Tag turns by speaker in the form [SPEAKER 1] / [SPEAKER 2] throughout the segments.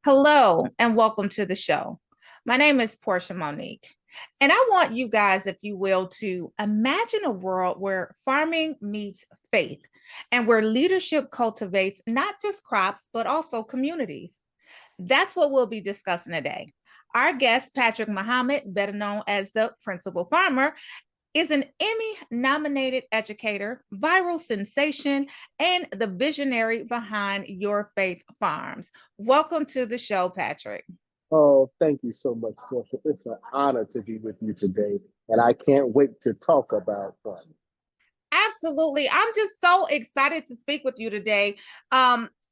[SPEAKER 1] Hello and welcome to the show. My name is Portia Monique, and I want you guys, if you will, to imagine a world where farming meets faith and where leadership cultivates not just crops, but also communities. That's what we'll be discussing today. Our guest, Patrick Muhammad, better known as the Principal Farmer, is an Emmy nominated educator, viral sensation, and the visionary behind Your Faith Farms. Welcome to the show, Patrick.
[SPEAKER 2] Oh, thank you so much, Portia. It's an honor to be with you today, and I can't wait to talk about fun.
[SPEAKER 1] Absolutely. I'm just so excited to speak with you today.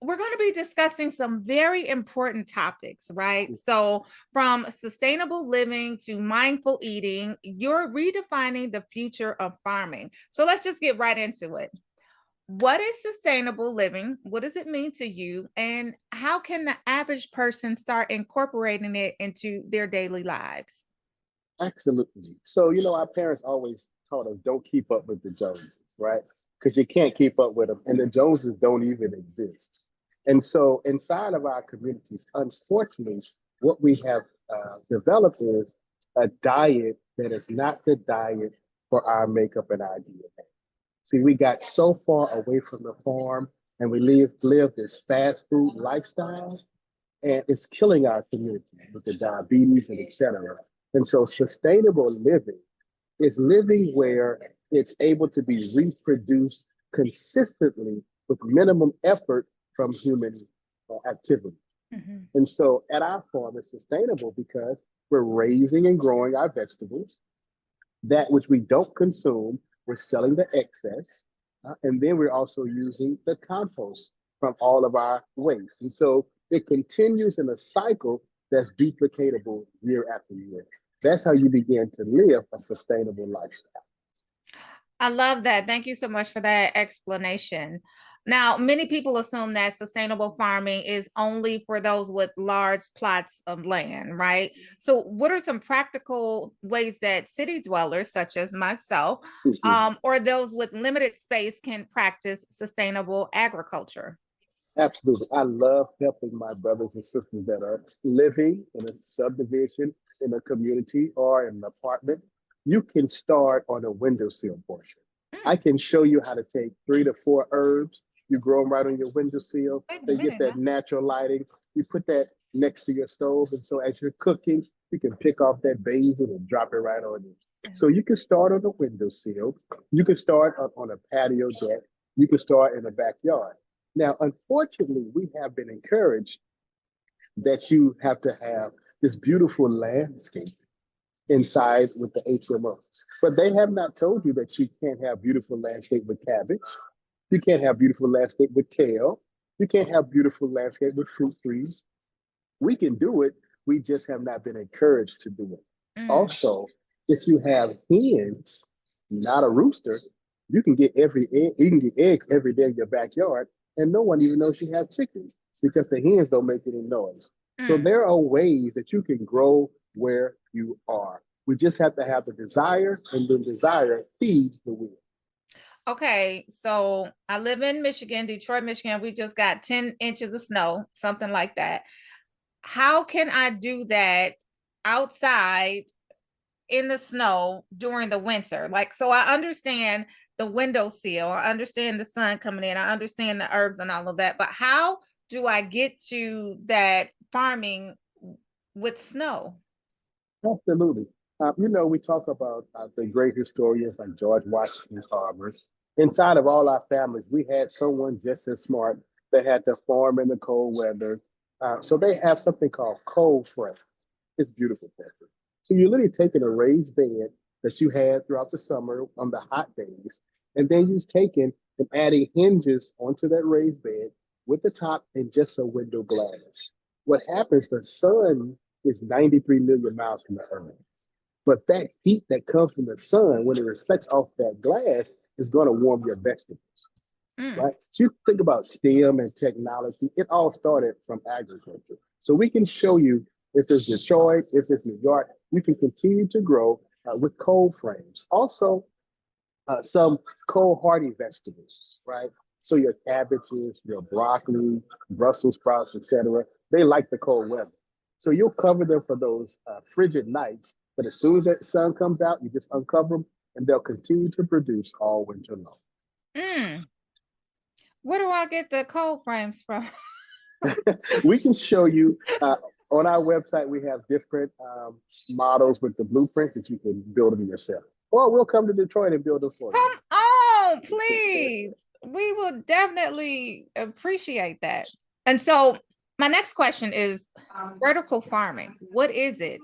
[SPEAKER 1] We're going to be discussing some very important topics, right? So, from sustainable living to mindful eating, you're redefining the future of farming. So, let's just get right into it. What is sustainable living? What does it mean to you? And how can the average person start incorporating it into their daily lives?
[SPEAKER 2] Absolutely. So, our parents always taught us don't keep up with the Joneses, right? Because you can't keep up with them, and the Joneses don't even exist. And so, inside of our communities, unfortunately, what we have developed is a diet that is not the diet for our makeup and our DNA. See, we got so far away from the farm and we live this fast food lifestyle, and it's killing our community with the diabetes and et cetera. And so sustainable living is living where it's able to be reproduced consistently with minimum effort from human activity.
[SPEAKER 1] Mhm.
[SPEAKER 2] And so at our farm, it's sustainable because we're raising and growing our vegetables. That which we don't consume, we're selling the excess. And then we're also using the compost from all of our waste. And so it continues in a cycle that's duplicatable year after year. That's how you begin to live a sustainable lifestyle.
[SPEAKER 1] I love that. Thank you so much for that explanation. Now, many people assume that sustainable farming is only for those with large plots of land, right? So, what are some practical ways that city dwellers, such as myself,
[SPEAKER 2] Mhm.
[SPEAKER 1] or those with limited space, can practice sustainable agriculture?
[SPEAKER 2] Absolutely. I love helping my brothers and sisters that are living in a subdivision, in a community, or in an apartment. You can start on a windowsill portion. I
[SPEAKER 1] Mm,
[SPEAKER 2] can show you how to take 3 to 4 herbs. You grow them right on your windowsill.
[SPEAKER 1] wait a
[SPEAKER 2] They get
[SPEAKER 1] minute
[SPEAKER 2] that
[SPEAKER 1] now.
[SPEAKER 2] natural lighting. You put that next to your stove. And so as you're cooking, you can pick off that basil and drop it right on you. So you can start on the windowsill. You can start on a patio deck. You can start in the backyard. Now, unfortunately, we have been encouraged that you have to have this beautiful landscape inside with the HMO. But they have not told you that you can't have beautiful landscape with cabbage. You can't have beautiful landscape with kale. You can't have beautiful landscape with fruit trees. We can do it. We just have not been encouraged to do it.
[SPEAKER 1] Mm.
[SPEAKER 2] Also, if you have hens, not a rooster, you can get every egg, you can get eggs every day in your backyard, and no one even knows you have chickens because the hens don't make any noise. So
[SPEAKER 1] Mm.
[SPEAKER 2] there are ways that you can grow where you are. We just have to have the desire, and the desire feeds the will.
[SPEAKER 1] Okay, so I live in Michigan, Detroit, Michigan. We just got 10 inches of snow, something like that. How can I do that outside in the snow during the winter? Like, so I understand the windowsill, I understand the sun coming in, I understand the herbs and all of that, but how do I get to that farming with snow?
[SPEAKER 2] Absolutely. We talk about the great historians like George Washington Carver. Inside of all our families, we had someone just as smart that had to farm in the cold weather. So they have something called cold frame. It's beautiful, Patrick. So you're literally taking a raised bed that you had throughout the summer on the hot days, and then you're taking and adding hinges onto that raised bed with the top and just a window glass. What happens, the sun is 93 million miles from the earth. But that heat that comes from the sun, when it reflects off that glass, is going to warm your vegetables,
[SPEAKER 1] Mm.
[SPEAKER 2] right? So you think about STEM and technology, it all started from agriculture. So we can show you if it's Detroit, if it's New York, we can continue to grow with cold frames. Also, some cold hardy vegetables, right? So your cabbages, your broccoli, Brussels sprouts, etc. they like the cold weather. So you'll cover them for those frigid nights, but as soon as that sun comes out, you just uncover them and they'll continue to produce all winter long.
[SPEAKER 1] Mm. Where do I get the cold frames from?
[SPEAKER 2] We can show you on our website. We have different models with the blueprints that you can build them yourself, or we'll come to Detroit and build them for you.
[SPEAKER 1] Come on, please. We will definitely appreciate that. And so my next question is vertical farming. What is it?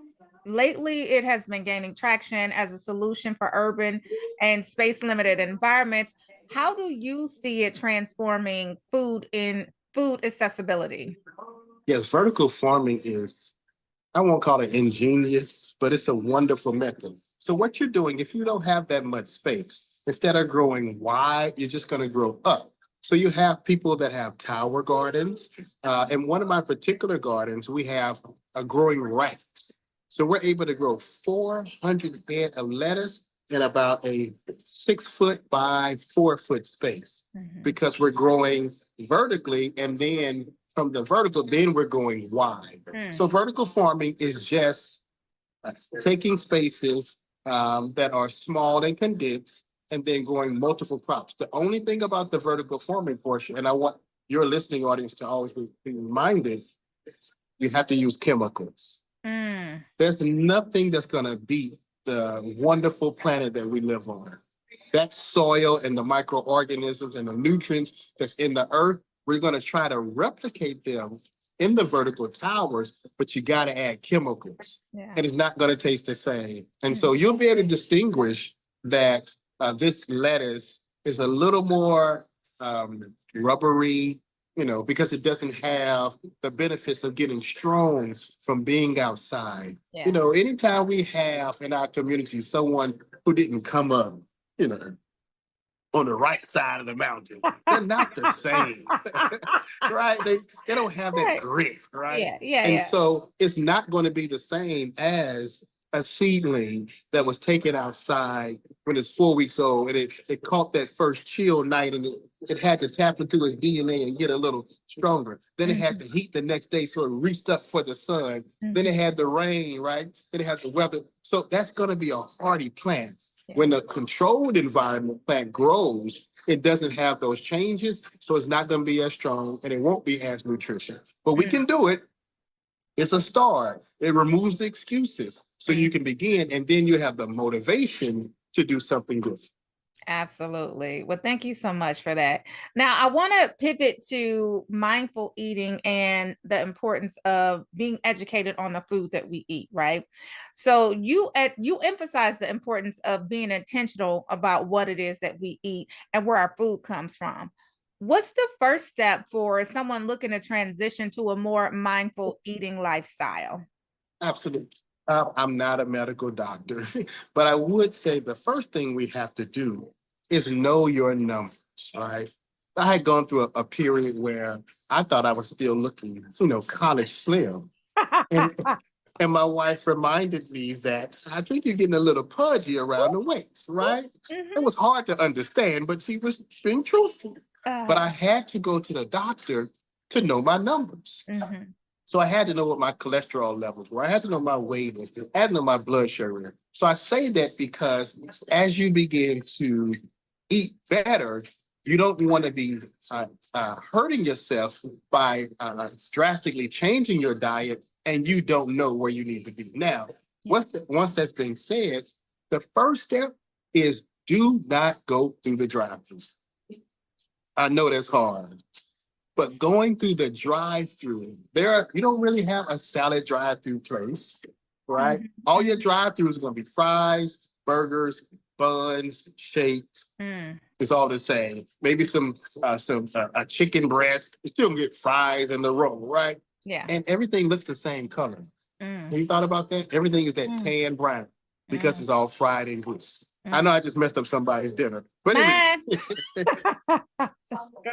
[SPEAKER 1] Lately, it has been gaining traction as a solution for urban and space limited environments. How do you see it transforming food accessibility?
[SPEAKER 3] Yes, vertical farming is, I won't call it ingenious, but it's a wonderful method. So what you're doing, if you don't have that much space, instead of growing wide, you're just going to grow up. So you have people that have tower gardens. In one of my particular gardens, we have a growing racks. So we're able to grow 400 head of lettuce in about a 6 foot by 4 foot space because we're growing vertically, and then from the vertical, then we're going wide. So vertical farming is just taking spaces that are small and condensed and then growing multiple crops. The only thing about the vertical farming portion, and I want your listening audience to always be reminded, you have to use chemicals. There's nothing that's going to beat the wonderful planet that we live on. That soil and the microorganisms and the nutrients that's in the earth, we're going to try to replicate them in the vertical towers, but you got to add chemicals.
[SPEAKER 1] Yeah.
[SPEAKER 3] And it's not going to taste the same. And so you'll be able to distinguish that this lettuce is a little more rubbery, because it doesn't have the benefits of getting strong from being outside.
[SPEAKER 1] Yeah.
[SPEAKER 3] Anytime we have in our community someone who didn't come up, on the right side of the mountain, they're not the same, right? They don't have that grit, right?
[SPEAKER 1] Yeah.
[SPEAKER 3] So it's not going to be the same as a seedling that was taken outside when it's 4 weeks old and it caught that first chill night and it had to tap into its DNA and get a little stronger. Then it had to heat the next day, so it reached up for the sun. Then it had the rain, right? Then it had the weather. So that's going to be a hardy plant. When a controlled environment plant grows, it doesn't have those changes, so it's not going to be as strong and it won't be as nutritious. But we can do it. It's a start. It removes the excuses so you can begin, and then you have the motivation to do something good.
[SPEAKER 1] Absolutely. Well, thank you so much for that. Now, I want to pivot to mindful eating and the importance of being educated on the food that we eat, right? So you emphasize the importance of being intentional about what it is that we eat and where our food comes from. What's the first step for someone looking to transition to a more mindful eating lifestyle?
[SPEAKER 3] Absolutely. I'm not a medical doctor, but I would say the first thing we have to do is know your numbers, right? I had gone through a period where I thought I was still looking, college slim. And, and my wife reminded me that I think you're getting a little pudgy around the waist, right? It was hard to understand, but she was being truthful. But I had to go to the doctor to know my numbers. So I had to know what my cholesterol levels were. I had to know my weight. I had to know my blood sugar. So I say that because as you begin to eat better, you don't want to be hurting yourself by drastically changing your diet and you don't know where you need to be. Now, once that's been said, the first step is do not go through the drive-thru. I know that's hard. But going through the drive-through, you don't really have a salad drive-through place, right? All your drive-throughs are going to be fries, burgers, buns, shakes. It's all the same. Maybe some a chicken breast. You still get fries in the roll, right?
[SPEAKER 1] Yeah.
[SPEAKER 3] And everything looks the same color. Have you thought about that? Everything is that tan brown because it's all fried and grease. I know I just messed up somebody's dinner, but anyway.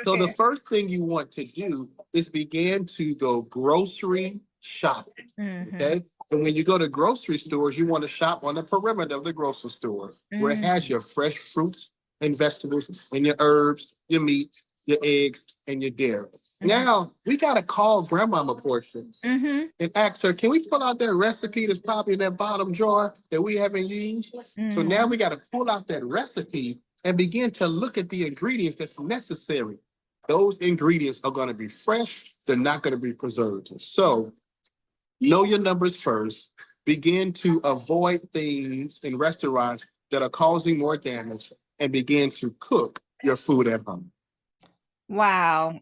[SPEAKER 3] So the first thing you want to do is begin to go grocery shopping, okay? And when you go to grocery stores, you want to shop on the perimeter of the grocery store where it has your fresh fruits and vegetables and your herbs, your meat, your eggs, and your dairy. Now we gotta call grandmama Portia
[SPEAKER 1] Mm-hmm.
[SPEAKER 3] and ask her, can we pull out that recipe that's probably in that bottom drawer that we haven't used? So now we gotta pull out that recipe and begin to look at the ingredients that's necessary. Those ingredients are gonna be fresh, they're not gonna be preservatives. So know your numbers first. Begin to avoid things in restaurants that are causing more damage and begin to cook your food at home.
[SPEAKER 1] Wow.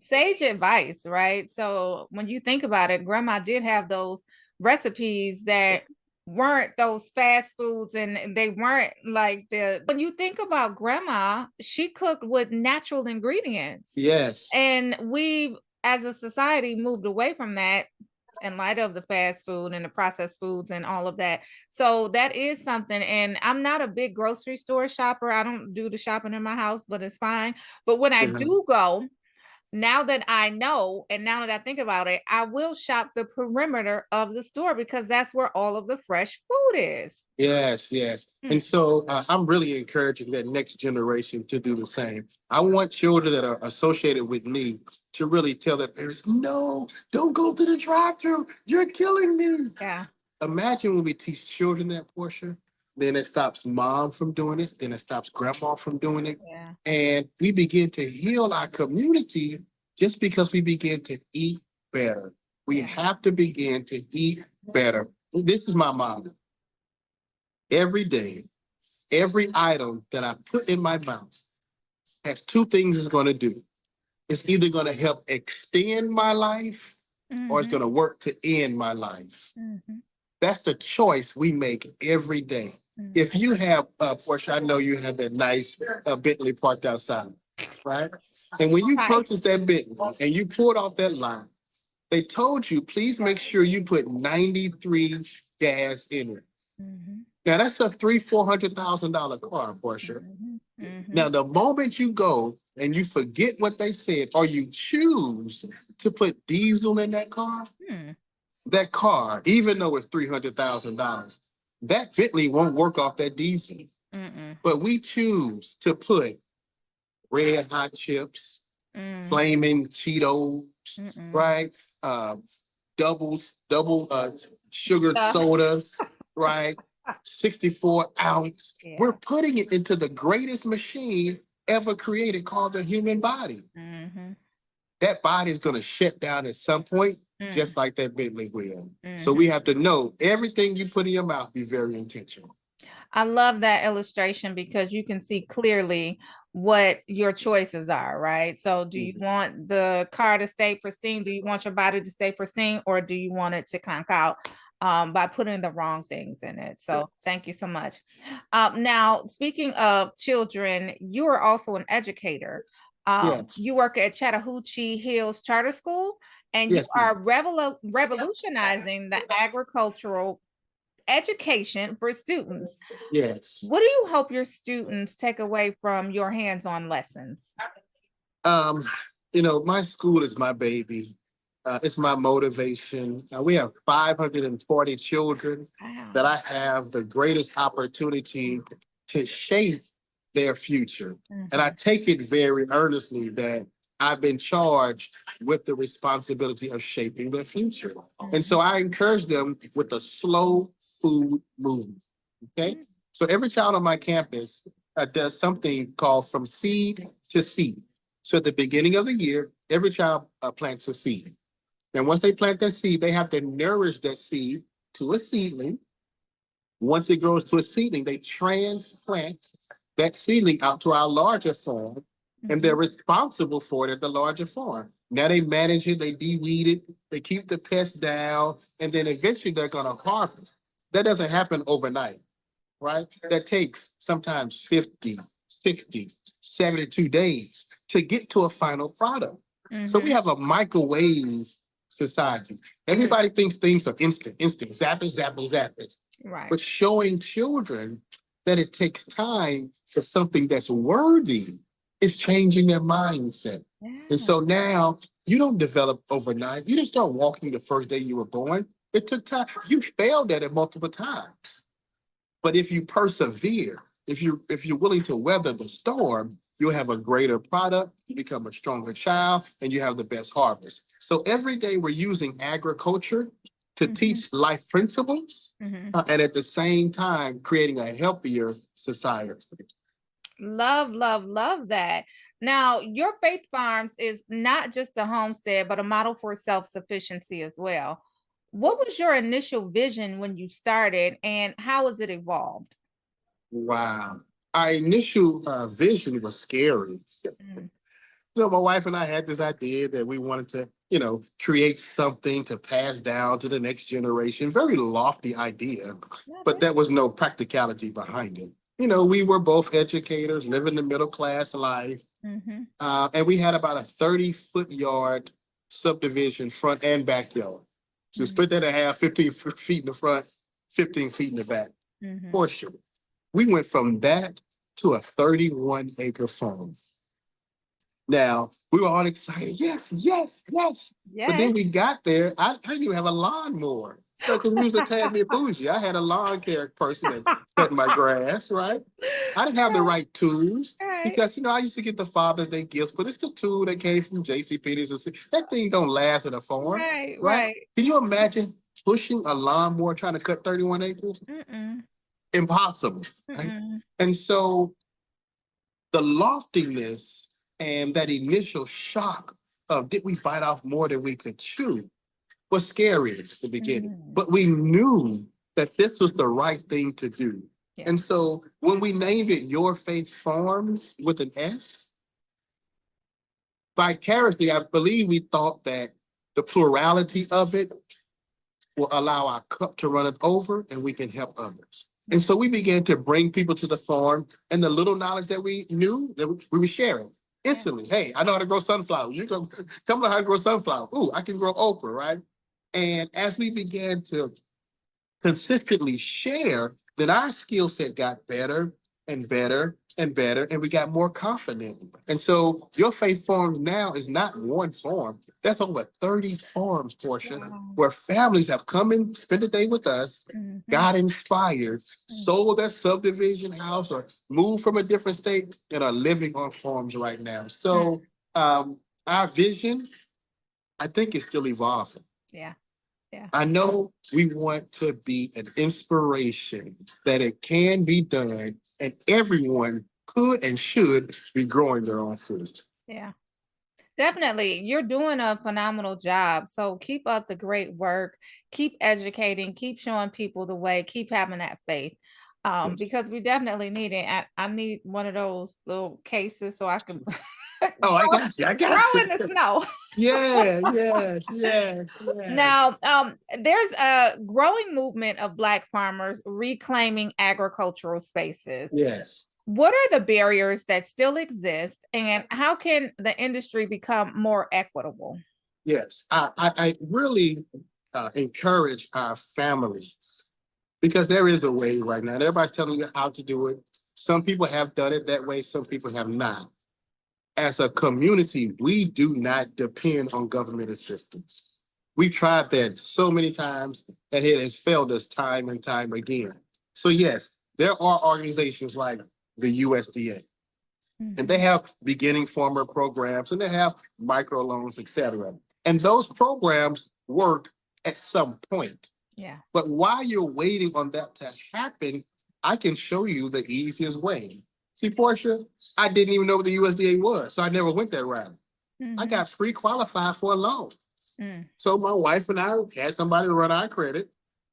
[SPEAKER 1] Sage advice, right? So when you think about it, grandma did have those recipes that weren't those fast foods, and they weren't like when you think about grandma, she cooked with natural ingredients.
[SPEAKER 3] Yes.
[SPEAKER 1] And we as a society moved away from that in light of the fast food and the processed foods and all of that. So that is something. And I'm not a big grocery store shopper. I don't do the shopping in my house, but it's fine. But when I do go, now that I know, and now that I think about it, I will shop the perimeter of the store because that's where all of the fresh food is.
[SPEAKER 3] Yes, yes. And so I'm really encouraging that next generation to do the same. I want children that are associated with me to really tell their parents, no, don't go to the drive-thru. You're killing me.
[SPEAKER 1] Yeah.
[SPEAKER 3] Imagine when we teach children that, Portia, then it stops mom from doing it, then it stops grandma from doing it.
[SPEAKER 1] Yeah.
[SPEAKER 3] And we begin to heal our community just because we begin to eat better. We have to begin to eat better. This is my motto. Every day, every item that I put in my mouth has two things it's going to do. It's either going to help extend my life or it's going to work to end my life. That's the choice we make every day. If you have, Portia, I know you have that nice Bentley parked outside, right? And when you purchase that Bentley and you pull it off that line, they told you, please make sure you put 93 gas in it. Now that's a $400,000 car, Portia. Now, the moment you go and you forget what they said, or you choose to put diesel in that car, even though it's $300,000, that Bentley won't work off that diesel. But we choose to put red hot chips, flaming Cheetos, right? Double sugar sodas, right? 64 ounce.
[SPEAKER 1] Yeah.
[SPEAKER 3] We're putting it into the greatest machine ever created called the human body. That body is going to shut down at some point, just like that Bentley will. So we have to know everything you put in your mouth, be very intentional.
[SPEAKER 1] I love that illustration because you can see clearly what your choices are, right? So do you want the car to stay pristine? Do you want your body to stay pristine, or do you want it to conk out by putting the wrong things in it? So thank you so much. Now, speaking of children, you are also an educator.
[SPEAKER 3] Yes.
[SPEAKER 1] You work at Chattahoochee Hills Charter School, and you are revolutionizing the agricultural education for students.
[SPEAKER 3] Yes.
[SPEAKER 1] What do you hope your students take away from your hands-on lessons?
[SPEAKER 3] My school is my baby. It's my motivation. We have 540 children that I have the greatest opportunity to shape their future. And I take it very earnestly that I've been charged with the responsibility of shaping their future. And so I encourage them with the slow food movement. Okay. So every child on my campus does something called from seed to seed. So at the beginning of the year, every child plants a seed. And once they plant that seed, they have to nourish that seed to a seedling. Once it grows to a seedling, they transplant that seedling out to our larger farm, and they're responsible for it at the larger farm. Now they manage it, they de-weed it, they keep the pests down, and then eventually they're going to harvest. That doesn't happen overnight, right? That takes sometimes 50, 60, 72 days to get to a final product. So we have a microwave society. Everybody thinks things are instant, zap it.
[SPEAKER 1] Right.
[SPEAKER 3] But showing children that it takes time for something that's worthy is changing their mindset. And so now you don't develop overnight. You didn't start walking the first day you were born. It took time. You failed at it multiple times. But if you persevere, if you're willing to weather the storm, you'll have a greater product, you become a stronger child, and you have the best harvest. So every day we're using agriculture to
[SPEAKER 1] Mhm.
[SPEAKER 3] teach life principles
[SPEAKER 1] Mhm.
[SPEAKER 3] and at the same time creating a healthier society.
[SPEAKER 1] Love, love, love that. Now, your Faith Farms is not just a homestead, but a model for self-sufficiency as well. What was your initial vision when you started, and how has it evolved?
[SPEAKER 3] Wow. Our initial vision was scary.
[SPEAKER 1] Mm,
[SPEAKER 3] So my wife and I had this idea that we wanted to, create something to pass down to the next generation. Very lofty idea, but
[SPEAKER 1] okay.
[SPEAKER 3] there was no practicality behind it. We were both educators, living the middle class life,
[SPEAKER 1] Mhm.
[SPEAKER 3] and we had about a 30-foot yard subdivision, front and backyard. So
[SPEAKER 1] Mhm.
[SPEAKER 3] split that in half, 15 feet in the front, 15 feet in the back
[SPEAKER 1] Mhm.
[SPEAKER 3] portion. We went from that to a 31-acre farm. Now, we were all excited. Yes, yes, yes. But
[SPEAKER 1] Yes.
[SPEAKER 3] then we got there. I didn't even have a lawnmower. Because we was a tad bit bougie. I had a lawn care person that cut my grass, right? I didn't have the right tools
[SPEAKER 1] Right,
[SPEAKER 3] because, I used to get the Father's Day gifts, but it's the tool that came from JCPenney's. That thing don't last at a farm,
[SPEAKER 1] right,
[SPEAKER 3] right?
[SPEAKER 1] right.
[SPEAKER 3] Can you imagine pushing a lawnmower trying to cut 31 acres?
[SPEAKER 1] Mm-mm,
[SPEAKER 3] Impossible, right?
[SPEAKER 1] mm-mm.
[SPEAKER 3] And so the loftiness and that initial shock of did we bite off more than we could chew was scary at the beginning.
[SPEAKER 1] Mm.
[SPEAKER 3] But we knew that this was the right thing to do.
[SPEAKER 1] Yeah.
[SPEAKER 3] And so when we named it Your Faith Farms with an S, vicariously, I believe we thought that the plurality of it will allow our cup to run it over and we can help others. And so we began to bring people to the farm and the little knowledge that we knew that we were sharing
[SPEAKER 1] Yeah.
[SPEAKER 3] instantly. Hey, I know how to grow sunflowers. You can come learn how to grow sunflowers. Ooh, I can grow okra, right? And as we began to consistently share, then our skill set got better and better and better, and we got more confident. And so Your Faith Farms now is not one farm. That's over 30 farms, Portia,
[SPEAKER 1] Wow.
[SPEAKER 3] where families have come and spent the day with us,
[SPEAKER 1] Mhm,
[SPEAKER 3] got inspired,
[SPEAKER 1] mm,
[SPEAKER 3] sold their subdivision house or moved from a different state and are living on farms right now.
[SPEAKER 1] mm.
[SPEAKER 3] So our vision, I think, is still evolving.
[SPEAKER 1] Yeah, yeah.
[SPEAKER 3] I know we want to be an inspiration that it can be done and everyone could and should be growing their own food.
[SPEAKER 1] Yeah. Definitely. You're doing a phenomenal job. So keep up the great work. Keep educating, keep showing people the way, keep having that faith.
[SPEAKER 3] Yes.
[SPEAKER 1] Because we definitely need it. I need one of those little cases so I can
[SPEAKER 3] Oh, I
[SPEAKER 1] grow,
[SPEAKER 3] got you. I got
[SPEAKER 1] grow
[SPEAKER 3] you.
[SPEAKER 1] in the snow.
[SPEAKER 3] Yeah, yes, yes,
[SPEAKER 1] Now,
[SPEAKER 3] yes.
[SPEAKER 1] there's a growing movement of Black farmers reclaiming agricultural spaces.
[SPEAKER 3] Yes.
[SPEAKER 1] What are the barriers that still exist, and how can the industry become more equitable?
[SPEAKER 3] Yes. I really encourage our families because there is a way right now. Everybody's telling you how to do it. Some people have done it that way, some people have not. As a community, we do not depend on government assistance. We tried that so many times and it has failed us time and time again. So yes, there are organizations like the USDA, and they
[SPEAKER 1] Mhm.
[SPEAKER 3] have beginning farmer programs and they have microloans, et cetera. And those programs work at some point.
[SPEAKER 1] Yeah.
[SPEAKER 3] But while you're waiting on that to happen, I can show you the easiest way. See, Portia, I didn't even know what the USDA was, so I never went that route. I
[SPEAKER 1] Mhm.
[SPEAKER 3] got pre-qualified for a loan.
[SPEAKER 1] Mm.
[SPEAKER 3] So my wife and I had somebody run our credit.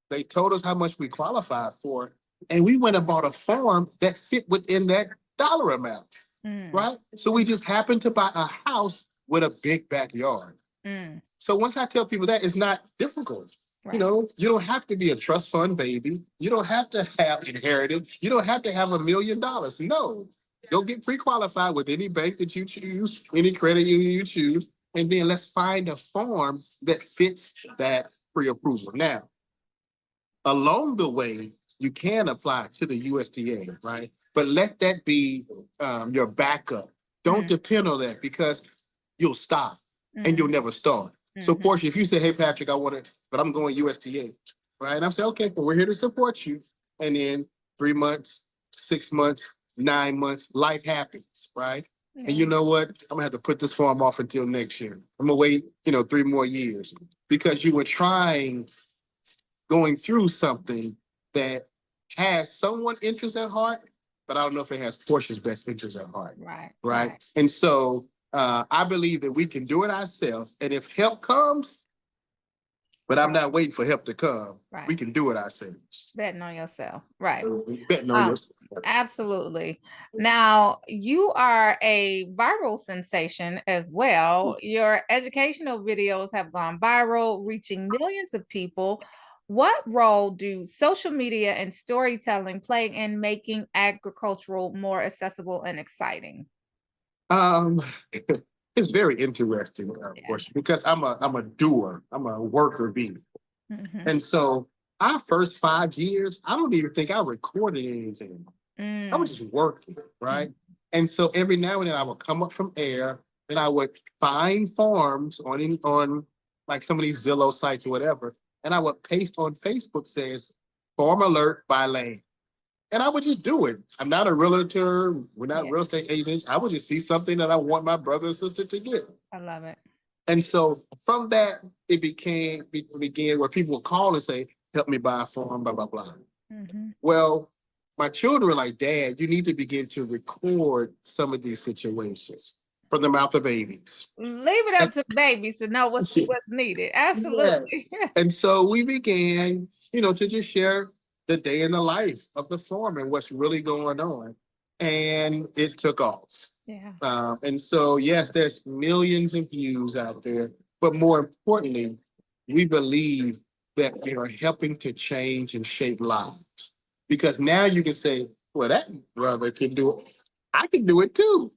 [SPEAKER 3] They told us how much we qualified for, and we went and bought a farm that fit within that dollar amount,
[SPEAKER 1] Mm.
[SPEAKER 3] right? So we just happened to buy a house with a big backyard.
[SPEAKER 1] Mm.
[SPEAKER 3] So once I tell people that, it's not difficult.
[SPEAKER 1] Right.
[SPEAKER 3] You don't have to be a trust fund baby. You don't have to have inherited. You don't have to have $1 million. No, go get pre-qualified with any bank that you choose, any credit union you choose, and then let's find a farm that fits that pre-approval. Now, along the way, you can apply to the USDA, right? But let that be your backup. Don't
[SPEAKER 1] Mm.
[SPEAKER 3] depend on that because you'll stop and you'll
[SPEAKER 1] Mm.
[SPEAKER 3] never start. So,
[SPEAKER 1] Mhm.
[SPEAKER 3] Portia, if you say, "Hey, Patrick, I want to, but I'm going USDA," right? And I'm saying, "Okay, well, we're here to support you." And then 3 months, 6 months, 9 months, life happens, right? And you know what? I'm gonna have to put this farm off until next year. I'm gonna wait, 3 more years because you were going through something that has someone interest at heart, but I don't know if it has Portia's best interest at heart.
[SPEAKER 1] Right.
[SPEAKER 3] Right. And so I believe that we can do it ourselves. And if help comes, but I'm not waiting for help to come.
[SPEAKER 1] Right.
[SPEAKER 3] We can do it ourselves.
[SPEAKER 1] Betting on yourself. Right.
[SPEAKER 3] Betting on yourself.
[SPEAKER 1] Absolutely. Now, you are a viral sensation as well. Your educational videos have gone viral, reaching millions of people. What role do social media and storytelling play in making agricultural more accessible and exciting?
[SPEAKER 3] Um, it's very interesting, of course, because I'm a doer. I'm a worker bee.
[SPEAKER 1] Mhm.
[SPEAKER 3] And so our first 5 years, I don't even think I recorded anything. I was just working, right? And so every now and then I would come up from air and I would find farms on like some of these Zillow sites or whatever, and I would paste on Facebook says farm alert by land. And I would just do it. I'm not a realtor. We're not real estate agents. I would just see something that I want my brother and sister to get.
[SPEAKER 1] I love it.
[SPEAKER 3] And so from that, it began where people would call and say, help me buy a farm, blah, blah, blah.
[SPEAKER 1] Mhm.
[SPEAKER 3] Well, my children were like, Dad, you need to begin to record some of these situations from the mouth of babies.
[SPEAKER 1] Leave it up to the babies to know what's needed. Absolutely.
[SPEAKER 3] Yes. And so we began, to just share the day in the life of the farm and what's really going on. And it took off.
[SPEAKER 1] Yeah.
[SPEAKER 3] And so, yes, there's millions of views out there, but more importantly, we believe that they are helping to change and shape lives. Because now you can say, well, that brother can do it. I can do it too,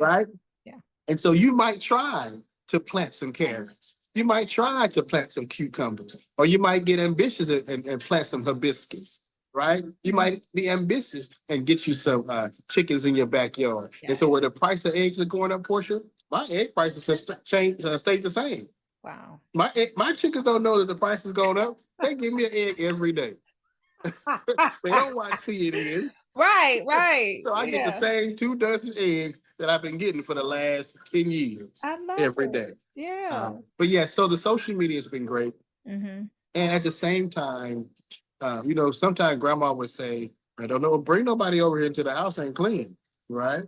[SPEAKER 3] right?
[SPEAKER 1] Yeah.
[SPEAKER 3] And so you might try to plant some carrots. You might try to plant some cucumbers, or you might get ambitious and plant some hibiscus. Right? You might be ambitious and get you some chickens in your backyard.
[SPEAKER 1] Yeah.
[SPEAKER 3] And so where the price of eggs are going up, Portia, my egg prices have stayed the same.
[SPEAKER 1] Wow.
[SPEAKER 3] My chickens don't know that the price is going up. They give me an egg every day. They don't watch CNN.
[SPEAKER 1] Right.
[SPEAKER 3] So I get the same 2 dozen eggs that I've been getting for the last 10 years
[SPEAKER 1] I love
[SPEAKER 3] every
[SPEAKER 1] it.
[SPEAKER 3] day.
[SPEAKER 1] Yeah.
[SPEAKER 3] But yeah, so the social media has been great.
[SPEAKER 1] Mhm.
[SPEAKER 3] And at the same time, sometimes grandma would say, I don't know, bring nobody over here into the house ain't clean, right?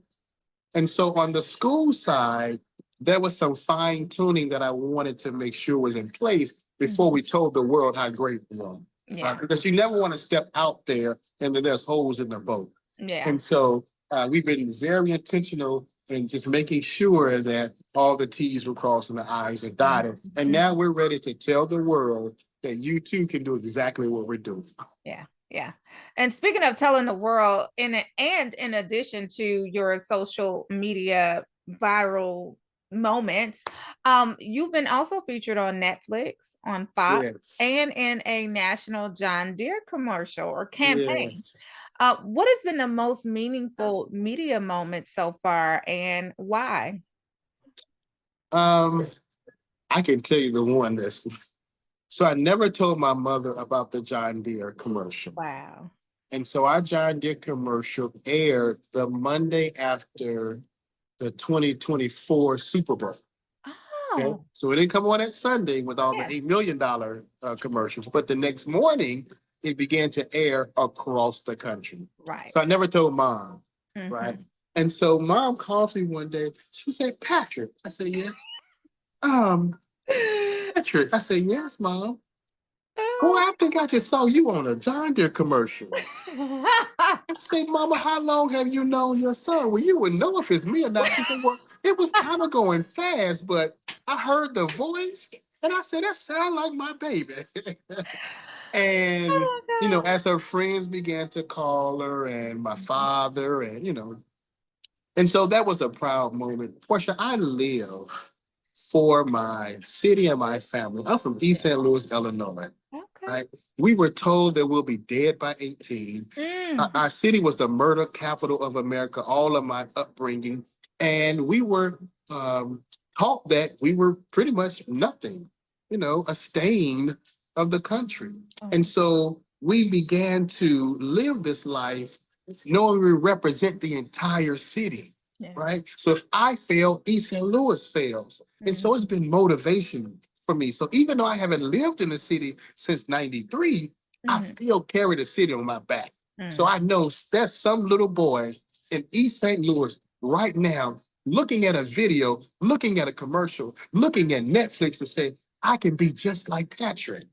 [SPEAKER 3] And so on the school side, there was some fine tuning that I wanted to make sure was in place before we told the world how great we are.
[SPEAKER 1] Yeah.
[SPEAKER 3] Because you never want to step out there and then there's holes in the boat.
[SPEAKER 1] Yeah.
[SPEAKER 3] And so we've been very intentional in just making sure that all the T's were crossed and the I's are dotted. And now we're ready to tell the world that you too can do exactly what we're doing.
[SPEAKER 1] Yeah. And speaking of telling the world, in addition to your social media viral moments, you've been also featured on Netflix, on Fox,
[SPEAKER 3] Yes.
[SPEAKER 1] and in a national John Deere commercial or campaign.
[SPEAKER 3] Yes.
[SPEAKER 1] What has been the most meaningful media moment so far, and why?
[SPEAKER 3] I can tell you the one that's so I never told my mother about the John Deere commercial.
[SPEAKER 1] Wow.
[SPEAKER 3] And so our John Deere commercial aired the Monday after the 2024 Super Bowl. Okay?
[SPEAKER 1] Oh,
[SPEAKER 3] So it didn't come on that Sunday with all
[SPEAKER 1] Yeah.
[SPEAKER 3] the $8 million commercials, but the next morning it began to air across the country.
[SPEAKER 1] right.
[SPEAKER 3] So I never told mom,
[SPEAKER 1] Mhm.
[SPEAKER 3] right? And so mom calls me one day. She said, Patrick. I said, yes. Patrick. I said, yes, mom. Boy, I think I just saw you on a John Deere commercial. I said, Mama, how long have you known your son? Well, you wouldn't know if it's me or not. She said, well, it was kind of going fast, but I heard the voice and I said, that sounds like my baby. And,
[SPEAKER 1] Oh my God.
[SPEAKER 3] as her friends began to call her and my father and so that was a proud moment. Portia, I live for my city and my family. I'm from East St. Louis, Illinois.
[SPEAKER 1] Okay.
[SPEAKER 3] Right? We were told that we'll be dead by 18. Our city was the murder capital of America, all of my upbringing. And we were taught that we were pretty much nothing, a stain of the country. And so we began to live this life knowing we represent the entire city.
[SPEAKER 1] Yeah.
[SPEAKER 3] right? So if I fail, East St. Louis fails. And so it's been motivation for me. So even though I haven't lived in the city since 93, I
[SPEAKER 1] Mhm.
[SPEAKER 3] still carry the city on my back. So
[SPEAKER 1] Mm.
[SPEAKER 3] I know there's some little boy in East St. Louis right now looking at a video, looking at a commercial, looking at Netflix and say, I can be just like Patrick,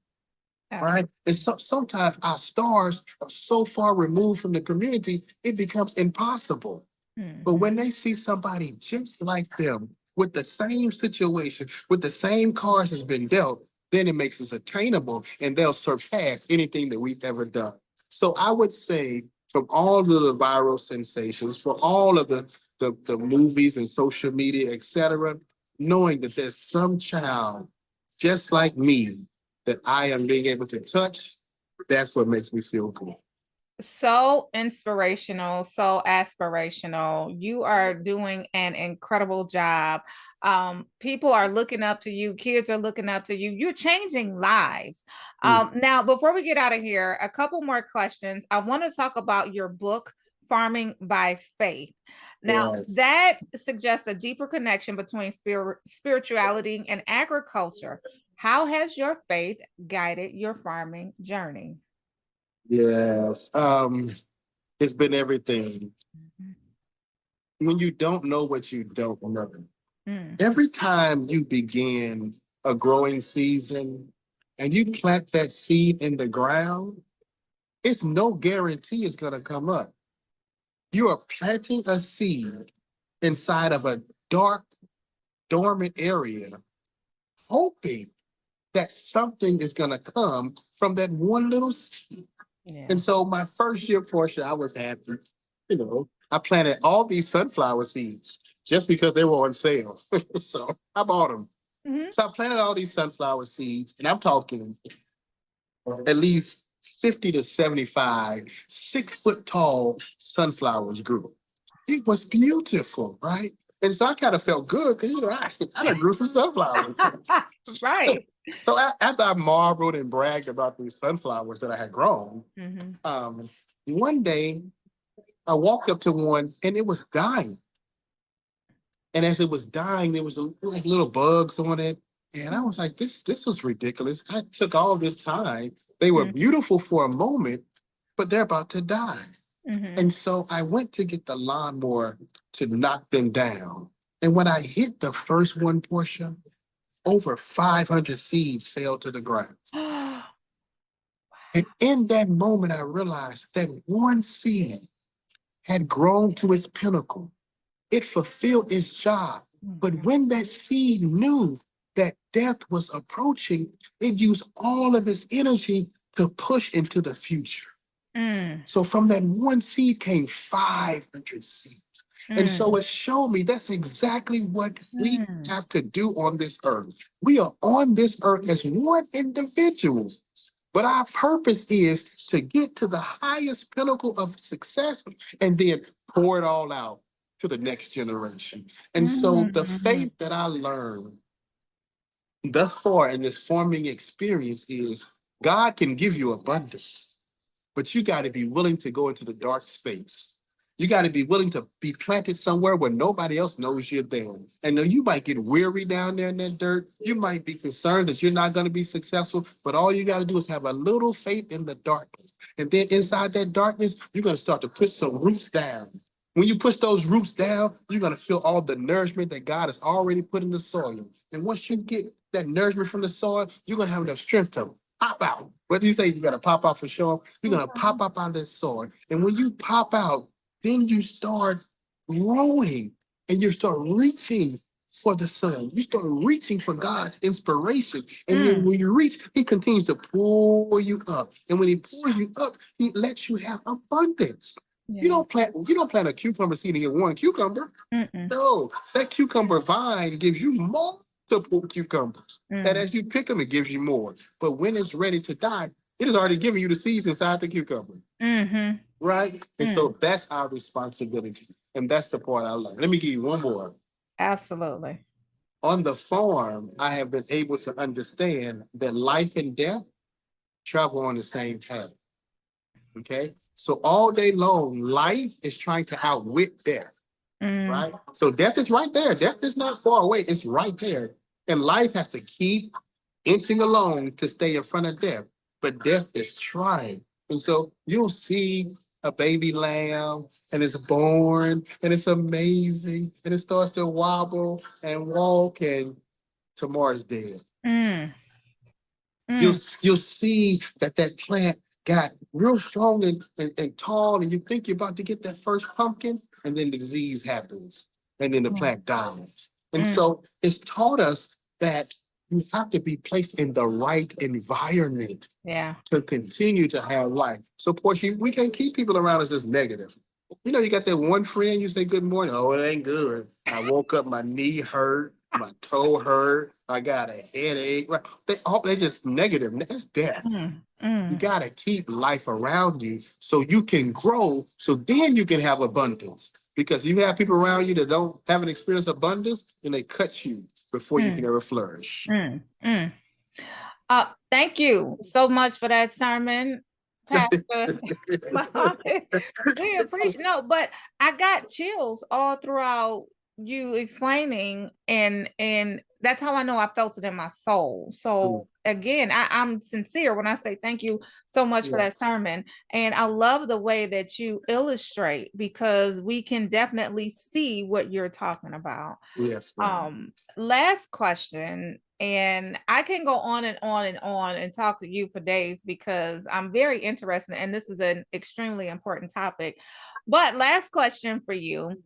[SPEAKER 3] right? And so sometimes our stars are so far removed from the community, it becomes impossible. But when
[SPEAKER 1] Mhm.
[SPEAKER 3] they see somebody just like them with the same situation, with the same cards has been dealt, then it makes us attainable and they'll surpass anything that we've ever done. So I would say from all of the viral sensations, for all of the movies and social media, etc., knowing that there's some child just like me that I am being able to touch, that's what makes me feel good.
[SPEAKER 1] So inspirational, so aspirational. You are doing an incredible job. People are looking up to you, kids are looking up to you. You're changing lives.
[SPEAKER 3] Mm.
[SPEAKER 1] Now, before we get out of here, a couple more questions. I want to talk about your book, Farming by Faith. Now,
[SPEAKER 3] Yes.
[SPEAKER 1] that suggests a deeper connection between spirituality and agriculture. How has your faith guided your farming journey?
[SPEAKER 3] Yes. It's been everything. When you don't know what you don't know,
[SPEAKER 1] Mm.
[SPEAKER 3] every time you begin a growing season and you plant that seed in the ground, it's no guarantee it's going to come up. You are planting a seed inside of a dark, dormant area, hoping that something is going to come from that one little seed.
[SPEAKER 1] Yeah.
[SPEAKER 3] And so my first year portion, I was happy. You know, I planted all these sunflower seeds just because they were on sale. So I bought them.
[SPEAKER 1] Mhm.
[SPEAKER 3] So I planted all these sunflower seeds, and I'm talking at least 50 to 75 6 foot tall sunflowers grew. It was beautiful, right? And so I kind of felt good because, I done grew some sunflowers.
[SPEAKER 1] Right.
[SPEAKER 3] So after I marveled and bragged about these sunflowers that I had grown,
[SPEAKER 1] Mhm.
[SPEAKER 3] um, one day I walked up to one and it was dying. And as it was dying, there was like little bugs on it. And I was like, this was ridiculous. I took all this time. They were
[SPEAKER 1] Mhm.
[SPEAKER 3] beautiful for a moment, but they're about to die.
[SPEAKER 1] Mhm.
[SPEAKER 3] And so I went to get the lawnmower to knock them down. And when I hit the first one portion, over 500 seeds fell to the ground. And in that moment, I realized that one seed had grown to its pinnacle. It fulfilled its job. But when that seed knew that death was approaching, it used all of its energy to push into the future.
[SPEAKER 1] Mm.
[SPEAKER 3] So from that one seed came 500 seeds. And so
[SPEAKER 1] Mm.
[SPEAKER 3] it showed me that's exactly what we
[SPEAKER 1] Mm.
[SPEAKER 3] have to do on this earth. We are on this earth as one individual. But our purpose is to get to the highest pinnacle of success and then pour it all out to the next generation. And so the
[SPEAKER 1] Mm.
[SPEAKER 3] faith that I learned thus far in this farming experience is God can give you abundance, but you got to be willing to go into the dark space. You got to be willing to be planted somewhere where nobody else knows you're there. And then you might get weary down there in that dirt. You might be concerned that you're not going to be successful, but all you got to do is have a little faith in the darkness. And then inside that darkness, you're going to start to put some roots down. When you push those roots down, you're going to feel all the nourishment that God has already put in the soil. And once you get that nourishment from the soil, you're going to have enough strength to pop out. What do you say? You got to pop out for sure. You're going to pop up out of that soil. And when you pop out, then you start growing and you start reaching for the sun. You start reaching for God's inspiration. And then
[SPEAKER 1] Mm.
[SPEAKER 3] when you reach, he continues to pull you up. And when he pulls you up, he lets you have abundance.
[SPEAKER 1] Yeah.
[SPEAKER 3] You don't plant a cucumber seed and get one cucumber.
[SPEAKER 1] Mm-mm.
[SPEAKER 3] No, that cucumber vine gives you multiple cucumbers. And
[SPEAKER 1] Mm.
[SPEAKER 3] as you pick them, it gives you more. But when it's ready to die, it has already given you the seeds inside the cucumber.
[SPEAKER 1] Mhm.
[SPEAKER 3] Right? And
[SPEAKER 1] Mm.
[SPEAKER 3] so that's our responsibility. And that's the part I learned. Let me give you one more.
[SPEAKER 1] Absolutely.
[SPEAKER 3] On the farm, I have been able to understand that life and death travel on the same path. Okay? So all day long, life is trying to outwit death.
[SPEAKER 1] Mm,
[SPEAKER 3] right? So death is right there. Death is not far away. It's right there. And life has to keep inching along to stay in front of death. But death is trying. And so you'll see a baby lamb and it's born and it's amazing and it starts to wobble and walk and tomorrow's dead.
[SPEAKER 1] mm,
[SPEAKER 3] You'll
[SPEAKER 1] mm,
[SPEAKER 3] you'll see that that plant got real strong and tall, and you think you're about to get that first pumpkin, and then the disease happens, and then the
[SPEAKER 1] mm,
[SPEAKER 3] plant dies. And
[SPEAKER 1] mm.
[SPEAKER 3] so it's taught us that you have to be placed in the right environment
[SPEAKER 1] Yeah.
[SPEAKER 3] to continue to have life. So, Portia, we can't keep people around us that's negative. You know, you got that one friend, you say good morning. Oh, it ain't good. I woke up, my knee hurt, my toe hurt, I got a headache. Right? They're just negative. That's death.
[SPEAKER 1] Mm,
[SPEAKER 3] You
[SPEAKER 1] mm.
[SPEAKER 3] got to keep life around you so you can grow, so then you can have abundance. Because you have people around you that don't have an experience of abundance, and they cut you before you can
[SPEAKER 1] Mm,
[SPEAKER 3] ever flourish.
[SPEAKER 1] mm, mm. Thank you so much for that sermon, Pastor Muhammad. We appreciate but I got chills all throughout you explaining, and that's how I know I felt it in my soul. So again, I'm sincere when I say thank you so much for that
[SPEAKER 3] Yes.
[SPEAKER 1] sermon. And I love the way that you illustrate, because we can definitely see what you're talking about.
[SPEAKER 3] Yes, ma'am.
[SPEAKER 1] Last question, and I can go on and on and on and talk to you for days because I'm very interested, and this is an extremely important topic. But last question for you.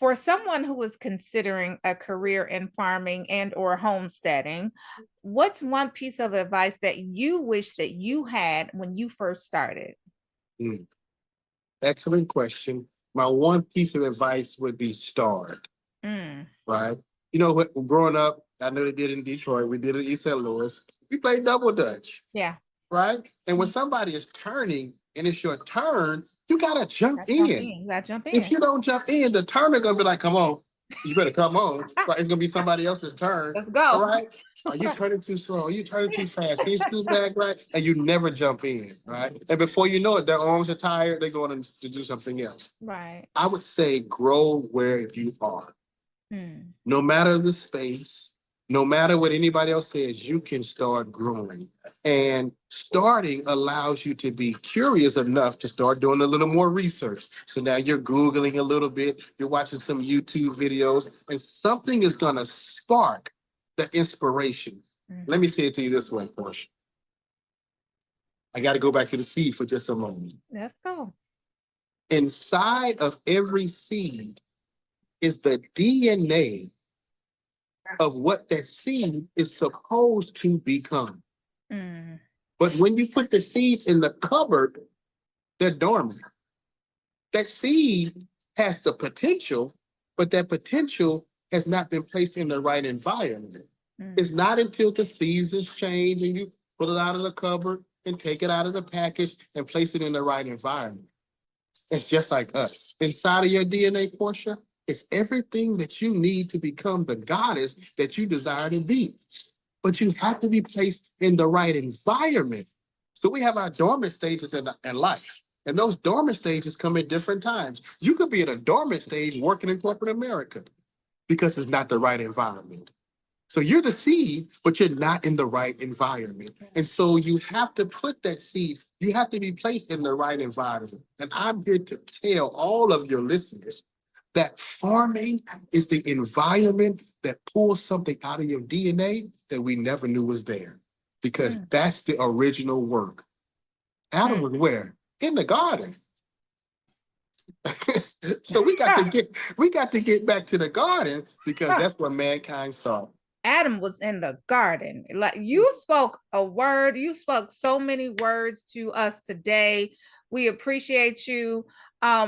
[SPEAKER 1] For someone who is considering a career in farming and or homesteading, what's one piece of advice that you wish that you had when you first started?
[SPEAKER 3] Mm. Excellent question. My one piece of advice would be start,
[SPEAKER 1] Mm,
[SPEAKER 3] right? You know what? Growing up, I know they did in Detroit. We did it in East St. Louis. We played double dutch,
[SPEAKER 1] yeah,
[SPEAKER 3] right? And when somebody is turning and it's your turn, you gotta jump
[SPEAKER 1] that's jump
[SPEAKER 3] in.
[SPEAKER 1] in. You gotta jump
[SPEAKER 3] If
[SPEAKER 1] in.
[SPEAKER 3] you don't jump in, the turner gonna be like, "Come on, you better come on." Right? It's gonna be somebody else's turn.
[SPEAKER 1] Let's
[SPEAKER 3] All
[SPEAKER 1] go.
[SPEAKER 3] right. Are you turning too slow? Are you turning too fast? Can you scoot back, right? And you never jump in, right? And before you know it, their arms are tired. They're going to do something else.
[SPEAKER 1] Right.
[SPEAKER 3] I would say grow where you are.
[SPEAKER 1] Mm,
[SPEAKER 3] No matter the space, no matter what anybody else says, you can start growing. And starting allows you to be curious enough to start doing a little more research. So now you're Googling a little bit, you're watching some YouTube videos, and something is going to spark the inspiration. Let
[SPEAKER 1] mhm.
[SPEAKER 3] me say it to you this way, Portia. I got to go back to the seed for just a moment.
[SPEAKER 1] Let's go.
[SPEAKER 3] Inside of every seed is the DNA of what that seed is supposed to become.
[SPEAKER 1] Mm,
[SPEAKER 3] But when you put the seeds in the cupboard, they're dormant. That seed has the potential, but that potential has not been placed in the right environment. It's
[SPEAKER 1] mm,
[SPEAKER 3] not until the seasons change and you pull it out of the cupboard and take it out of the package and place it in the right environment. It's just like us. Inside of your DNA, Portia, it's everything that you need to become the goddess that you desire to be. But you have to be placed in the right environment. So we have our dormant stages in life. And those dormant stages come at different times. You could be in a dormant stage working in corporate America because it's not the right environment. So you're the seed, but you're not in the right environment. And so you have to put that seed, you have to be placed in the right environment. And I'm here to tell all of your listeners that farming is the environment that pulls something out of your DNA that we never knew was there. Because
[SPEAKER 1] mm,
[SPEAKER 3] that's the original work. Adam
[SPEAKER 1] mm.
[SPEAKER 3] was where? In the garden. So we got to get back to the garden because that's where mankind started.
[SPEAKER 1] Adam was in the garden. Like, you spoke a word, you spoke so many words to us today. We appreciate you.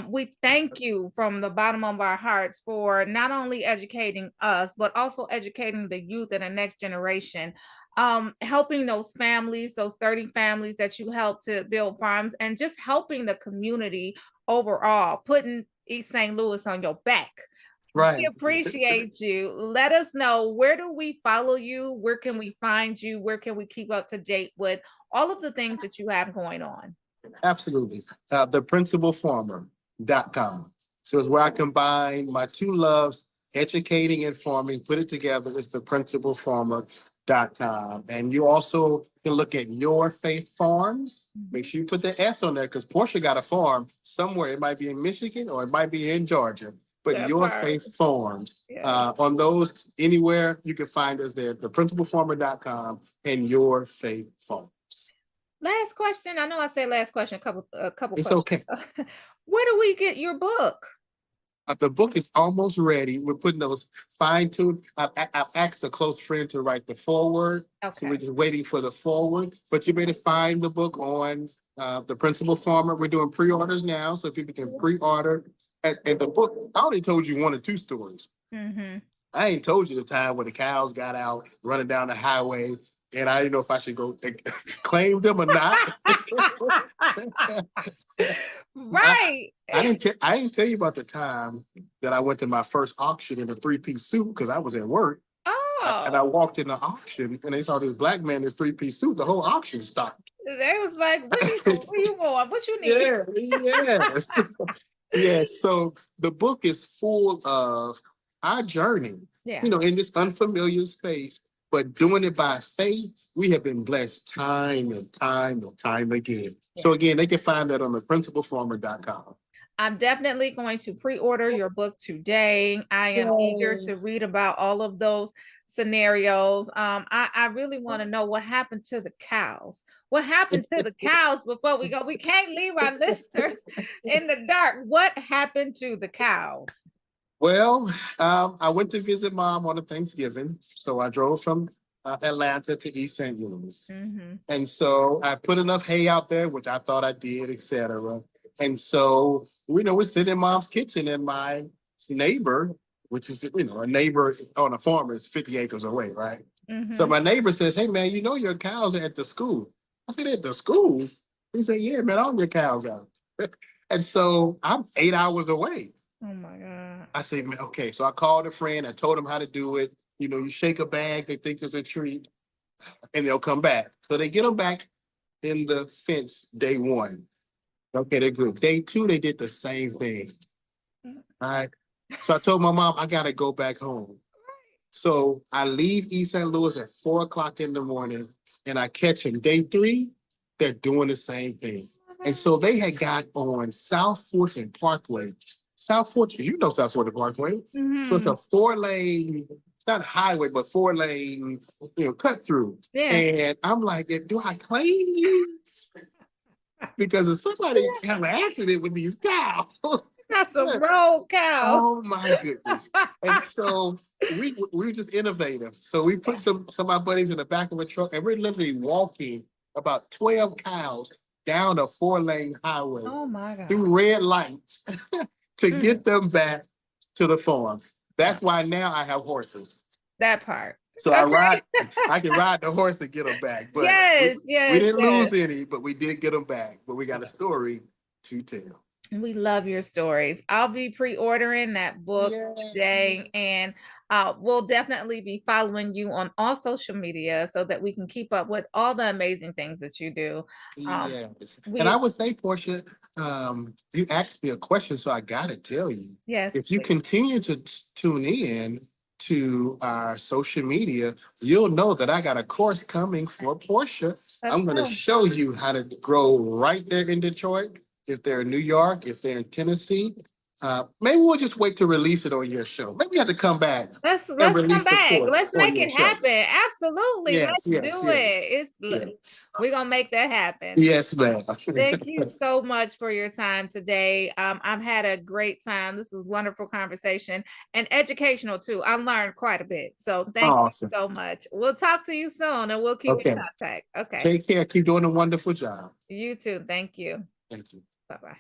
[SPEAKER 1] We thank you from the bottom of our hearts for not only educating us, but also educating the youth and the next generation. Helping those families, those 30 families that you helped to build farms, and just helping the community overall, putting East St. Louis on your back. We
[SPEAKER 3] Right.
[SPEAKER 1] appreciate you. Let us know, where do we follow you? Where can we find you? Where can we keep up to date with all of the things that you have going on?
[SPEAKER 3] Absolutely. Theprincipalfarmer.com. So it's where I combine my two loves, educating and farming, put it together. It's theprincipalfarmer.com. And you also can look at Your Faith Farms. Make sure you put the S on there because Portia got a farm somewhere. It might be in Michigan or it might be in Georgia. But
[SPEAKER 1] That
[SPEAKER 3] Your
[SPEAKER 1] part.
[SPEAKER 3] Faith Farms.
[SPEAKER 1] Yeah.
[SPEAKER 3] On those, anywhere you can find us there, theprincipalfarmer.com and Your Faith Farms.
[SPEAKER 1] Last question. I know I said last question, a couple
[SPEAKER 3] It's
[SPEAKER 1] questions.
[SPEAKER 3] okay.
[SPEAKER 1] Where do we get your book?
[SPEAKER 3] The book is almost ready. We're putting those fine-tuned. I've asked a close friend to write the foreword. So
[SPEAKER 1] Okay.
[SPEAKER 3] we're just waiting for the foreword. But you better find the book on The Principal Farmer. We're doing pre-orders now, so people can pre-order. And the book, I only told you 1 or 2 stories.
[SPEAKER 1] Mm-hmm.
[SPEAKER 3] I ain't told you the time when the cows got out running down the highway, and I didn't know if I should go claim them or not.
[SPEAKER 1] Right.
[SPEAKER 3] I didn't tell you about the time that I went to my first auction in a 3-piece suit because I was at work. And I
[SPEAKER 1] Oh,
[SPEAKER 3] walked in the auction and they saw this black man in this 3-piece suit. The whole auction stopped.
[SPEAKER 1] they was like, where you going? What you need?
[SPEAKER 3] Yeah. Yeah. So the book is full of our journey,
[SPEAKER 1] Yeah.
[SPEAKER 3] in this unfamiliar space, but doing it by faith. We have been blessed time and time and time again.
[SPEAKER 1] Yeah.
[SPEAKER 3] So again, they can find that on theprincipalfarmer.com.
[SPEAKER 1] I'm definitely going to pre-order your book today. I am eager to read about all of those scenarios. I really want to know what happened to the cows. What happened to the cows before we go? We can't leave our listeners in the dark. What happened to the cows?
[SPEAKER 3] Well, I went to visit mom on a Thanksgiving. So I drove from Atlanta to East St. Louis.
[SPEAKER 1] Mm-hmm.
[SPEAKER 3] And so I put enough hay out there, which I thought I did, etc. And so, we're sitting in mom's kitchen and my neighbor, which is, a neighbor on a farm is 50 acres away, right?
[SPEAKER 1] Mm-hmm.
[SPEAKER 3] So my neighbor says, hey, man, your cows are at the school. I said, at the school? He said, yeah, man, all your cows out. And so I'm 8 hours away.
[SPEAKER 1] Oh my God.
[SPEAKER 3] I said, man, okay. So I called a friend. I told him how to do it. You shake a bag, they think it's a treat, and they'll come back. So they get them back in the fence day 1. Okay, they're good. Day 2, they did the same thing. All right. So I told my mom, I got to go back home. So I leave East St. Louis at 4:00 in the morning and I catch them. Day 3, they're doing the same thing. And so they had got on South Fulton Parkway. South Fulton, South Fulton Parkway.
[SPEAKER 1] Mm-hmm.
[SPEAKER 3] So it's a 4-lane, it's not highway, but 4-lane, cut through.
[SPEAKER 1] Yeah.
[SPEAKER 3] And I'm like, do I claim these? Because if somebody have an accident with these cows,
[SPEAKER 1] That's a road cow.
[SPEAKER 3] oh my goodness. And so we were just innovative. So we put some of our buddies in the back of a truck and we're literally walking about 12 cows down a 4-lane highway
[SPEAKER 1] Oh my God.
[SPEAKER 3] through red lights to get them back to the farm. That's why now I have horses.
[SPEAKER 1] That part.
[SPEAKER 3] So I can ride the horse and get them back. But
[SPEAKER 1] Yes.
[SPEAKER 3] we didn't lose any, but we did get them back. But we got a story to tell.
[SPEAKER 1] We love your stories. I'll be pre-ordering that book today, and we'll definitely be following you on all social media so that we can keep up with all the amazing things that you do.
[SPEAKER 3] Yes. And I would say, Portia, you asked me a question, so I got to tell you.
[SPEAKER 1] Yes.
[SPEAKER 3] If you continue to tune in to our social media, you'll know that I got a course coming for Portia. I'm going to show you how to grow right there in Detroit. If they're in New York, if they're in Tennessee, maybe we'll just wait to release it on your show. Maybe you have to come back.
[SPEAKER 1] Let's come back. Let's make it happen. Absolutely.
[SPEAKER 3] Yes,
[SPEAKER 1] Let's do it. We're gonna make that happen.
[SPEAKER 3] Yes, ma'am.
[SPEAKER 1] Thank you so much for your time today. I've had a great time. This was a wonderful conversation and educational too. I learned quite a bit. So thank you so much. We'll talk to you soon and we'll keep in contact. Okay.
[SPEAKER 3] Take care. Keep doing a wonderful job.
[SPEAKER 1] You too. Thank you.
[SPEAKER 3] Thank you.
[SPEAKER 1] Bye-bye.